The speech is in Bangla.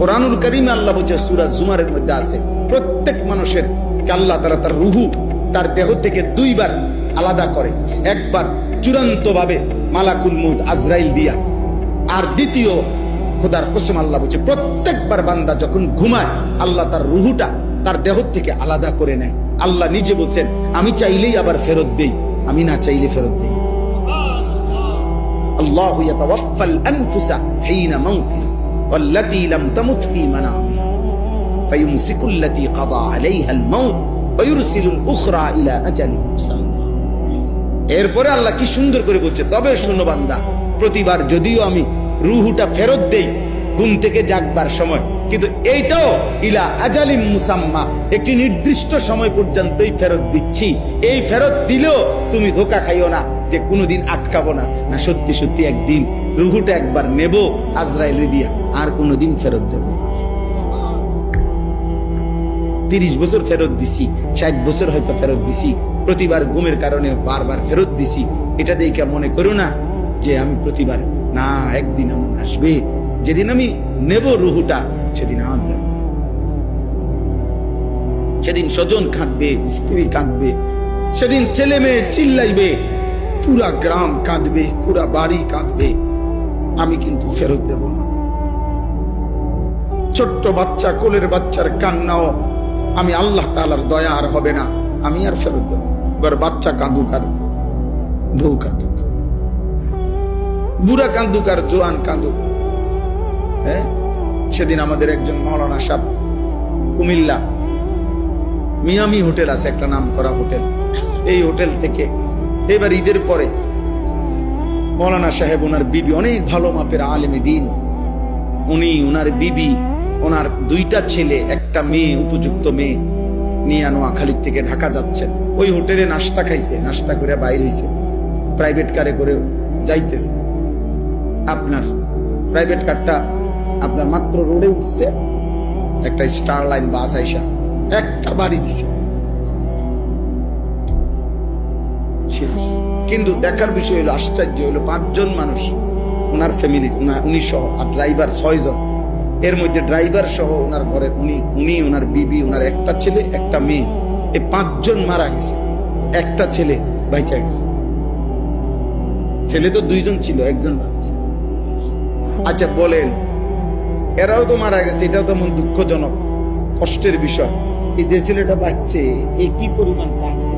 কোরআনুল কারীমে আল্লাহ বলছে, সূরা জুমারের মধ্যে আছে, প্রত্যেক মানুষের আল্লাহ তাআলা তার রূহ তার দেহ থেকে দুইবার আলাদা করে। একবার চূড়ান্ত ভাবে মালাকুল মউত আজরাইল দিয়া, আর দ্বিতীয় খোদার কসম আল্লাহ বলছে প্রত্যেকবার বান্দা যখন ঘুমায় আল্লাহ তার রূহটা তার দেহ থেকে আলাদা করে নেয়। আল্লাহ নিজে বলছেন, আমি চাইলেই আবার ফেরত দেই, আমি না চাইলে ফেরত দেই। আল্লাহু ইয়াতাওয়াফাল আনফুসা হিনা মাউতিহা ওয়াল্লাতী লাম তামুত ফী মানামিহা ফায়ুমসিকুল্লাতী কাদা আলাইহাল মাউত ওয়া ইউরসিলুল উখরা ইলা আজালিন মুসাম্মা। এরপরে আল্লাহ কি সুন্দর করে বলছে, তবে শোনো বান্দা, প্রতিবার যদিও আমি রূহটা ফেরত দেই ঘুম থেকে জাগবার সময়, কিন্তু এইটাও ইলা আজালিম মুসাম্মা, একটি নির্দিষ্ট সময় পর্যন্তই ফেরত দিচ্ছি। এই ফেরত দিলেও তুমি ধোঁকা খাইও না যে কোনোদিন আটকাবো না, না সত্যি সত্যি একদিন রূহটা একবার নেব আজরাইল দিয়া, আর কোনোদিন ফেরত দেব। 30 বছর ফেরত দিছি, 60 বছর হয়তো ফেরত দিছি, প্রতিবার ঘুমের কারণে বারবার ফেরত দিছি। এটা দেখে মনে করো না যে আমি প্রতিবার, না, একদিন এমন আসবে যেদিন আমি নেব রুহুটা, সেদিন আমার দেব। সেদিন স্বজন কাঁদবে, স্ত্রী কাঁদবে, সেদিন ছেলে মেয়ে চিল্লাইবে, পুরা গ্রাম কাঁদবে, পুরা বাড়ি কাঁদবে, আমি কিন্তু ফেরত দেব না। ছোট্ট বাচ্চা, কোলের বাচ্চার কান্নাও আমি আল্লাহ তাআলার দয়া আর হবে না, আমি আর ফেরত দেব। এবার বাচ্চা কাঁদুক আর বউ কাঁদুক, বুড়া কাঁদুক আর জোয়ান কাঁদুক। হ্যাঁ, সেদিন আমাদের একজন মাওলানা সাহেব, কুমিল্লা মিয়ামি হোটেল আছে একটা নাম করা হোটেল, এই হোটেল থেকে এবার ঈদের পরে মাওলানা সাহেব, ওনার বিবি অনেক ভালো মাপের আলেমে দিন, উনি, ওনার বিবি, ওনার 2টা ছেলে, একটা মেয়ে, উপযুক্ত মেয়ে নিয়ে নোয়াখালী থেকে ঢাকা যাচ্ছেন। ওই হোটেলে নাস্তা খাইছে, নাস্তা করে বাইরে হইছে, প্রাইভেট কারে করে যাইতেছে। আপনার প্রাইভেট কারটা আপনার মাত্র রোডে উঠছে, একটা স্টার লাইন বাস আইসা একটা বাড়ি দিছে। কিন্তু দেখার বিষয় হলো, আশ্চর্য হলো, 5 জন মানুষ ওনার ফ্যামিলি, উনি সহ, আর ড্রাইভার 6 জন। এর মধ্যে ড্রাইভার সহ ওনার ঘরের উনি, ওনার বিবি, ওনার একটা ছেলে, একটা মেয়ে, এই 5 জন মারা গেছে, একটা ছেলে বাইচা গেছে। ছেলে তো 2 জন ছিল, 1 জন বাঁচছে। আচ্ছা বলেন, এরাও তো মারা গেছে, এটাও তেমন দুঃখজনক, কষ্টের বিষয়। এই যে ছেলেটা বাঁচছে, এই কি পরিমাণ বাঁচছে।